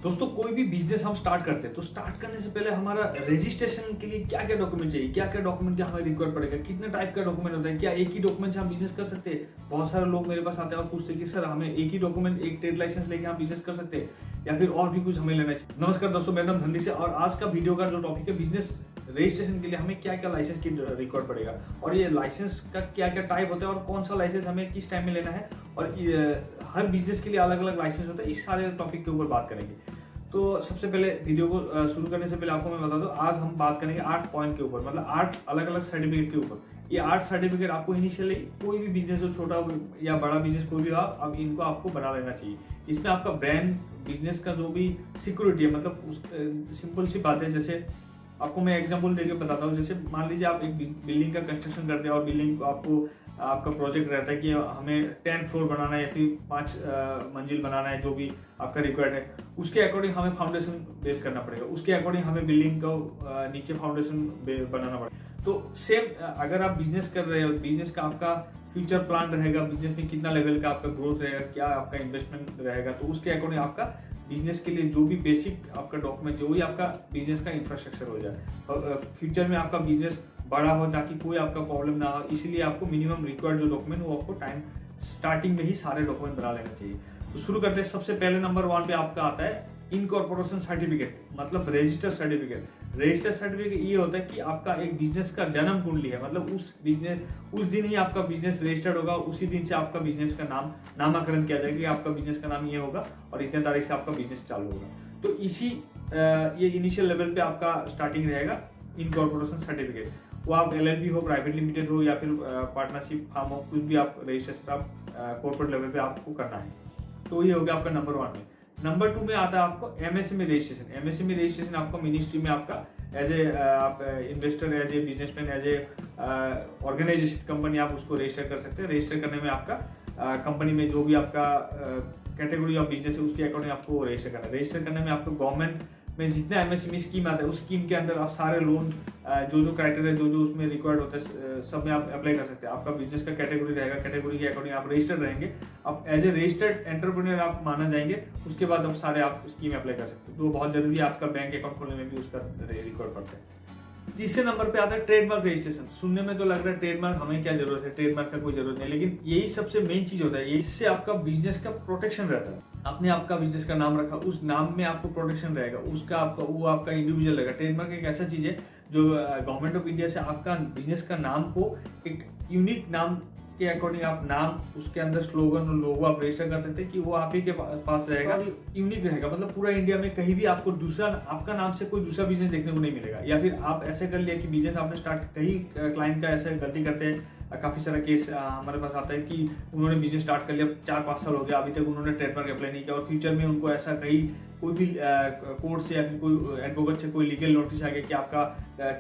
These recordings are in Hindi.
दोस्तों कोई भी बिजनेस हम स्टार्ट करते हैं तो स्टार्ट करने से पहले हमारा रजिस्ट्रेशन के लिए क्या क्या डॉक्यूमेंट चाहिए, क्या क्या डॉक्यूमेंट का हमें रिक्वायर पड़ेगा, कितने टाइप का डॉक्यूमेंट होता है, क्या एक ही डॉक्यूमेंट से हम बिजनेस कर सकते हैं। बहुत सारे लोग मेरे पास आते हैं और पूछते हैं कि सर हमें एक ही डॉक्यूमेंट, एक ट्रेड लाइसेंस लेके हम बिजनेस कर सकते हैं या फिर और भी कुछ हमें लेना चाहिए। नमस्कार दोस्तों, मेरा नाम धनदीप है और आज का वीडियो का जो टॉपिक है बिजनेस रजिस्ट्रेशन के लिए हमें क्या क्या लाइसेंस की रिक्वायर पड़ेगा और ये लाइसेंस का क्या क्या टाइप होता है और कौन सा लाइसेंस हमें किस टाइम में लेना है और हर बिजनेस के लिए अलग अलग लाइसेंस होता है। इस सारे टॉपिक के ऊपर बात करेंगे। तो सबसे पहले वीडियो को शुरू करने से पहले आपको मैं बता दूं, आज हम बात करेंगे 8 पॉइंट के ऊपर, मतलब 8 अलग अलग सर्टिफिकेट के ऊपर। ये 8 सर्टिफिकेट आपको इनिशियली कोई भी बिजनेस हो, छोटा या बड़ा बिजनेस कोई भी हो, अब इनको आपको बना लेना चाहिए। इसमें आपका ब्रांड, बिजनेस का जो भी सिक्योरिटी है, मतलब सिंपल सी बात है। जैसे आपको मैं एग्जांपल देके बताता हूँ। जैसे मान लीजिए आप एक बिल्डिंग का कंस्ट्रक्शन करते हैं और बिल्डिंग को आपका प्रोजेक्ट रहता है कि हमें 10 फ्लोर बनाना है या फिर 5 मंजिल बनाना है, जो भी आपका रिक्वायर्ड है। उसके अकॉर्डिंग हमें फाउंडेशन बेस करना पड़ेगा, उसके अकॉर्डिंग हमें बिल्डिंग को नीचे फाउंडेशन बनाना पड़ेगा। तो सेम अगर आप बिजनेस कर रहे हो, बिजनेस का आपका फ्यूचर प्लान रहेगा, बिजनेस में कितना लेवल का आपका ग्रोथ रहेगा, क्या आपका इन्वेस्टमेंट रहेगा, तो उसके अकॉर्डिंग आपका बिजनेस के लिए जो भी बेसिक आपका डॉक्यूमेंट है वही आपका बिजनेस का इंफ्रास्ट्रक्चर हो जाए। फ्यूचर में आपका बिजनेस बड़ा हो ताकि कोई आपका प्रॉब्लम ना हो, इसीलिए आपको मिनिमम रिक्वायर्ड जो डॉक्यूमेंट वो आपको टाइम स्टार्टिंग में ही सारे डॉक्यूमेंट बना लेना चाहिए। तो शुरू करते हैं। सबसे पहले नंबर 1 पे आपका आता है इनकॉर्पोरेशन सर्टिफिकेट, मतलब रजिस्टर सर्टिफिकेट। रजिस्टर सर्टिफिकेट ये होता है कि आपका एक बिजनेस का जन्म कुंडली है, मतलब उस दिन ही आपका बिजनेस रजिस्टर्ड होगा, उसी दिन से आपका बिजनेस का नामकरण किया जाएगा कि आपका बिजनेस का नाम ये होगा और इतने तारीख से आपका बिजनेस चालू होगा। तो ये इनिशियल लेवल पे आपका स्टार्टिंग रहेगा इनकॉर्पोरेशन सर्टिफिकेट। वो आप LLP हो, प्राइवेट लिमिटेड हो या फिर पार्टनरशिप फार्म हो, कुछ भी आप रजिस्ट्रेशन आप कॉर्पोरेट लेवल पे आपको करना है। तो ये हो गया आपका नंबर 1 में। नंबर 2 में आता है आपको MSME रजिस्ट्रेशन। MSME रजिस्ट्रेशन आपका मिनिस्ट्री में आपका एज ए आप investor, as a businessman, as a organisation company आप उसको रजिस्टर कर सकते हैं। रजिस्टर करने में आपका कंपनी में जो भी आपका कैटेगरी ऑफ बिजनेस है उसके अकॉर्डिंग आपको रजिस्टर करना है। रजिस्टर करने में आपको गवर्नमेंट में जितना MSME स्कीम आता है उस स्कीम के अंदर आप सारे लोन जो क्राइटेरिया जो उसमें रिक्वायर्ड होता है सब में आप अप्लाई कर सकते हैं। आपका बिजनेस का कैटेगरी रहेगा, कैटेगरी के अकॉर्डिंग आप रजिस्टर्ड रहेंगे, आप एज ए रजिस्टर्ड एंटरप्रेन्योर आप माना जाएंगे। उसके बाद आप सारे आप स्कीम अप्लाई कर सकते हैं। तो बहुत जरूरी है, आजकल बैंक अकाउंट खोलने में भी उसका रिक्वायर्ड पड़ता है। तीसरे नंबर पे आता है ट्रेडमार्क रजिस्ट्रेशन। सुनने में तो लग रहा है ट्रेडमार्क हमें क्या जरूरत है, ट्रेडमार्क का कोई जरूरत नहीं, लेकिन यही सबसे मेन चीज होता है। इससे आपका बिजनेस का प्रोटेक्शन रहता है। आपने आपका बिजनेस का नाम रखा, उस नाम में आपको प्रोटेक्शन रहेगा, उसका आपका वो आपका इंडिविजुअल रहेगा। ट्रेडमार्क एक ऐसा चीज है जो गवर्नमेंट ऑफ इंडिया से आपका बिजनेस का नाम को एक यूनिक नाम के अकॉर्डिंग आप नाम, उसके अंदर स्लोगन और लोगो आप रजिस्टर कर सकते हैं कि वो आप ही के पास रहेगा, यूनिक रहेगा। मतलब पूरा इंडिया में कहीं भी आपको दूसरा आपका नाम से कोई दूसरा बिजनेस देखने को नहीं मिलेगा। या फिर आप ऐसे कर लिया कि बिजनेस आपने स्टार्ट, कहीं क्लाइंट का ऐसे गलती करते हैं, काफी सारा केस हमारे पास आता है कि उन्होंने बिजनेस स्टार्ट कर लिया, 4-5 साल हो गया, अभी तक उन्होंने ट्रेडमार्क अप्लाई नहीं किया और फ्यूचर में उनको ऐसा कहीं कोई भी कोर्ट से या फिर कोई एडवोकेट से कोई लीगल नोटिस आ गया कि आपका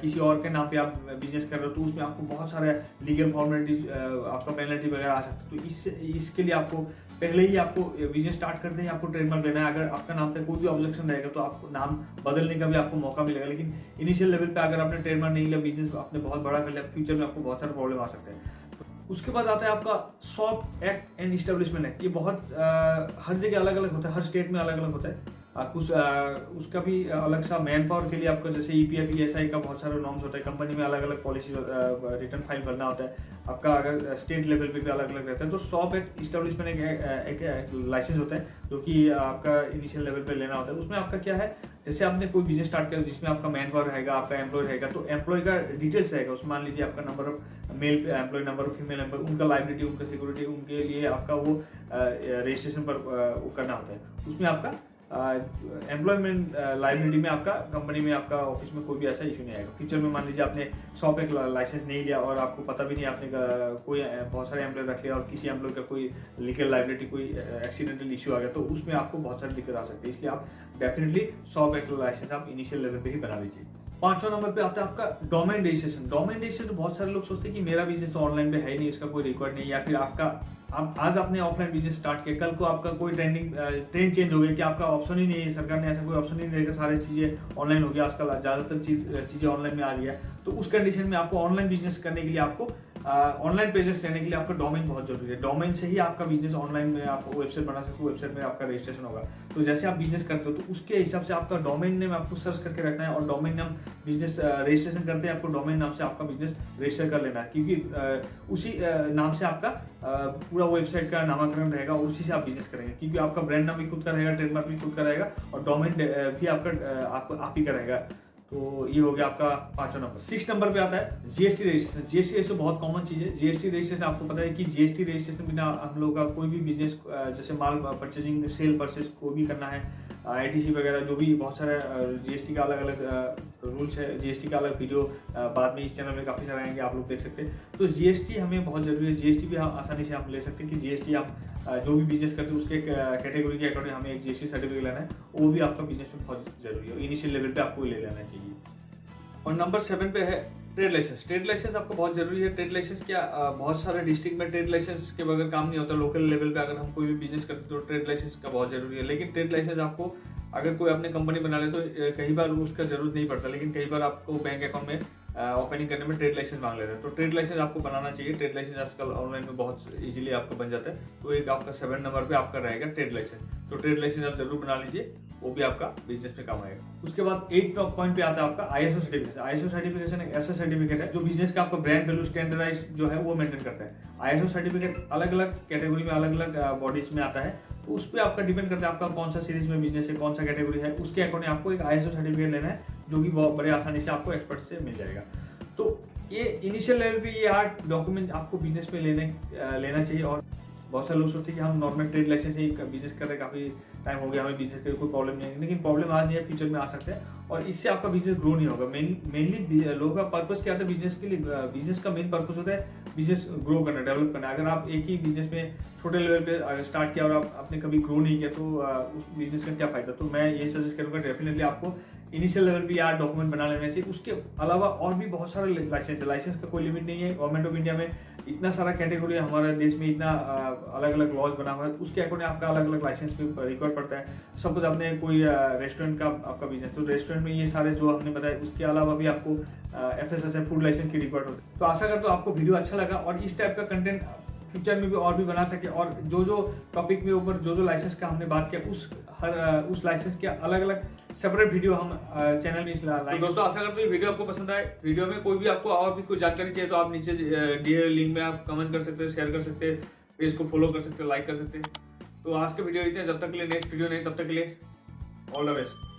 किसी और के नाम पे आप बिजनेस कर रहे हो, तो उसमें आपको बहुत सारे लीगल फॉर्मेलिटीज, आपका पेनल्टी वगैरह आ सकती है। तो इसके लिए आपको पहले ही आपको बिजनेस स्टार्ट करते ही आपको ट्रेडमार्क लेना है। अगर आपका नाम पे कोई भी ऑब्जेक्शन रहेगा तो आपको नाम बदलने का भी आपको मौका मिलेगा, लेकिन इनिशियल लेवल पे अगर आपने ट्रेडमार्क नहीं लिया, बिजनेस आपने बहुत बड़ा कर लिया, फ्यूचर में आपको बहुत सारे प्रॉब्लम आ सकते हैं। उसके बाद आता है आपका shop act and establishment act. ये बहुत हर जगह अलग अलग होता है, हर स्टेट में अलग अलग होता है। कुछ उसका भी अलग सा मैन पावर के लिए आपका जैसे EPF ESI का बहुत सारे नॉर्म्स होता है। कंपनी में अलग अलग पॉलिसी रिटर्न फाइल भरना होता है आपका, अगर स्टेट लेवल पे भी अलग अलग रहता है। तो शॉप एक्ट एस्टेब्लिशमेंट एक लाइसेंस होता है जो कि आपका इनिशियल लेवल पे लेना होता है। उसमें आपका क्या है, जैसे आपने कोई बिजनेस स्टार्ट किया जिसमें आपका मैन पावर रहेगा, आपका एम्प्लॉय रहेगा, तो एम्प्लॉय का डिटेल्स रहेगा। उसमें मान लीजिए आपका number of male employ, number of female employ, उनका लाइबिलिटी, उनका सिक्योरिटी, उनके लिए आपका वो रजिस्ट्रेशन पर वो करना होता है। उसमें आपका एम्प्लॉयमेंट लाइबिलिटी में आपका कंपनी में आपका ऑफिस में कोई भी ऐसा इशू नहीं आएगा। फ्यूचर में मान लीजिए आपने शॉप एक लाइसेंस नहीं लिया और आपको पता भी नहीं, आपने कोई बहुत सारे एम्प्लॉय रख लिया और किसी एम्प्लॉय का कोई लीगल लाइबिलिटी, कोई एक्सीडेंटल इशू आ गया, तो उसमें आपको बहुत सारी दिक्कत आ सकती है। इसलिए आप डेफिनेटली शॉप एक लाइसेंस आप इनिशियल लेवल पे ही बना लीजिए। 5वां नंबर पे आता है आपका डोमेन रजिस्ट्रेशन। डोमेन रजिस्ट्रेशन बहुत सारे लोग सोचते हैं कि मेरा बिजनेस तो ऑनलाइन पे है ही नहीं, इसका कोई रिकॉर्ड नहीं, या फिर आप आज आपने ऑफलाइन बिजनेस स्टार्ट किया, कल को आपका कोई ट्रेंड चेंज हो गया कि आपका ऑप्शन ही नहीं है, सरकार ने ऐसा कोई ऑप्शन ही नहीं देगा, सारी चीजें ऑनलाइन हो गया, आजकल ज्यादातर चीजें ऑनलाइन में आ रही है। तो उस कंडीशन में आपको ऑनलाइन बिजनेस करने के लिए आपको ऑनलाइन पेजेस लेने के लिए आपका डोमेन बहुत जरूरी है। डोमेन से ही आपका बिजनेस ऑनलाइन में आप वेबसाइट बना सकते हो, वेबसाइट में आपका रजिस्ट्रेशन होगा। तो जैसे आप बिजनेस करते हो तो उसके हिसाब से आपका डोमेन नेम आपको सर्च करके रखना है, और डोमेन नाम बिजनेस रजिस्ट्रेशन करते हैं आपको डोमेन नाम से आपका बिजनेस रजिस्टर कर लेना है, क्योंकि उसी नाम से आपका पूरा वेबसाइट का नामकरण रहेगा और उसी से आप बिजनेस करेंगे, क्योंकि आपका ब्रांड नाम भी खुद का रहेगा, ट्रेडमार्क भी खुद का रहेगा और डोमेन भी आपका आप ही का रहेगा। तो ये हो गया आपका 5वां नंबर। 6 नंबर पे आता है जीएसटी रजिस्ट्रेशन। जीएसटी रजिस्ट्रेशन बहुत कॉमन चीज है। जीएसटी रजिस्ट्रेशन आपको पता है कि जीएसटी रजिस्ट्रेशन बिना हम लोगों का कोई भी बिजनेस जैसे माल परचेजिंग, सेल परचेज को भी करना है, आईटीसी वगैरह जो भी बहुत सारे जीएसटी का अलग अलग रूल्स है, जीएसटी का अलग वीडियो बाद में इस चैनल में काफी सारे आएंगे, आप लोग देख सकते हैं। तो जीएसटी हमें बहुत जरूरी है। जीएसटी भी आसानी से आप ले सकते हैं कि जीएसटी आप जो भी बिजनेस करते हैं उसके कैटेगरी के अकॉर्डिंग हमें एक जीएसटी सर्टिफिकेट लेना है, वो भी आपका बिजनेस में बहुत जरूरी है। इनिशियल लेवल पे आपको ले लेना चाहिए। और नंबर 7 पे है ट्रेड लाइसेंस। ट्रेड लाइसेंस आपको बहुत जरूरी है। ट्रेड लाइसेंस क्या बहुत सारे डिस्ट्रिक्ट में ट्रेड लाइसेंस के बगैर काम नहीं होता। लोकल लेवल पे अगर हम कोई भी बिजनेस करते तो ट्रेड लाइसेंस का बहुत जरूरी है। लेकिन ट्रेड लाइसेंस आपको अगर कोई अपने कंपनी बना ले तो कई बार उसका जरूरत नहीं पड़ता, लेकिन कई बार आपको बैंक अकाउंट में ओपनिंग करने में ट्रेड लाइसेंस मांग लेते हैं। तो ट्रेड लाइसेंस आपको बनाना चाहिए। ट्रेड लाइसेंस आजकल ऑनलाइन में बहुत इजीली आपका बन जाता है। तो एक आपका 7 नंबर पे आपका रहेगा ट्रेड लाइसेंस। तो ट्रेड लाइसेंस आप जरूर बना लीजिए, वो भी आपका बिजनेस में काम आएगा। उसके बाद 8 पॉइंट पे आता है आपका आईएसओ सर्टिफिकेशन। आईएसओ सर्टिफिकेशन एक ऐसा सर्टिफिकेट है जो बिजनेस का आपका ब्रांड वैल्यू स्टैंडर्डाइज जो है वो मेंटेन करता है। आईएसओ सर्टिफिकेट अलग अलग कैटेगरी में अलग अलग बॉडीज में आता है, तो उस पर आपका डिपेंड करता है आपका कौन सा सीरीज में बिजनेस है, कौन सा कैटेगरी है, उसके अकॉर्डिंग आपको एक आईएसओ सर्टिफिकेट लेना है, जो कि बहुत बड़े आसानी से आपको एक्सपर्ट से मिल जाएगा। तो ये इनिशियल लेवल पे ये 8 डॉक्यूमेंट आपको बिजनेस में लेना चाहिए। और बहुत सारे लोग सोचते हैं कि हम नॉर्मल ट्रेड लाइसेंस से ही बिजनेस कर रहे हैं, काफी टाइम हो गया हमें बिजनेस के, कोई प्रॉब्लम नहीं है। लेकिन प्रॉब्लम आज नहीं है, फ्यूचर में आ सकते हैं, और इससे आपका बिजनेस ग्रो नहीं होगा। मेनली लोगों का पर्पस क्या होता है बिजनेस के लिए? बिजनेस का मेन पर्पस होता है बिजनेस ग्रो करना, डेवलप करना। अगर आप एक ही बिजनेस में छोटे लेवल पे अगर स्टार्ट किया और आपने कभी ग्रो नहीं किया तो उस बिजनेस का क्या फायदा? तो मैं ये सजेस्ट करूंगा डेफिनेटली आपको इनिशियल लेवल पे यार डॉक्यूमेंट बना लेना चाहिए। उसके अलावा और भी बहुत सारे लाइसेंस है। लाइसेंस का कोई लिमिट नहीं है। गवर्नमेंट ऑफ इंडिया में इतना सारा कैटेगरी है, हमारे देश में इतना अलग अलग लॉज बना हुआ है, उसके अकॉर्डिंग आपका अलग अलग लाइसेंस भी रिक्वायर पड़ता है। सपोज आपने कोई रेस्टोरेंट का आपका बिजनेस, तो रेस्टोरेंट में ये सारे जो हमने बताया, उसके अलावा भी आपको FSSAI फूड लाइसेंस की रिक्वायर्ड होती है। तो आशा करता हूं आपको वीडियो अच्छा लगा और इस टाइप का कंटेंट फ्यूचर में भी और भी बना सके, और जो जो टॉपिक में ऊपर जो लाइसेंस का हमने बात किया उस लाइसेंस के अलग अलग सेपरेट वीडियो हम चैनल में लाएंगे। तो दोस्तों आशा करते हैं वीडियो आपको पसंद आए। वीडियो में कोई भी आपको और भी कोई जानकारी चाहिए तो आप नीचे दिए लिंक में आप कमेंट कर सकते हैं, शेयर कर सकते हैं, पेज को फॉलो कर सकते हैं, लाइक कर सकते हैं। तो आज के वीडियो इतने, जब तक के लिए नेक्स्ट वीडियो नहीं, तब तक के लिए ऑल द बेस्ट।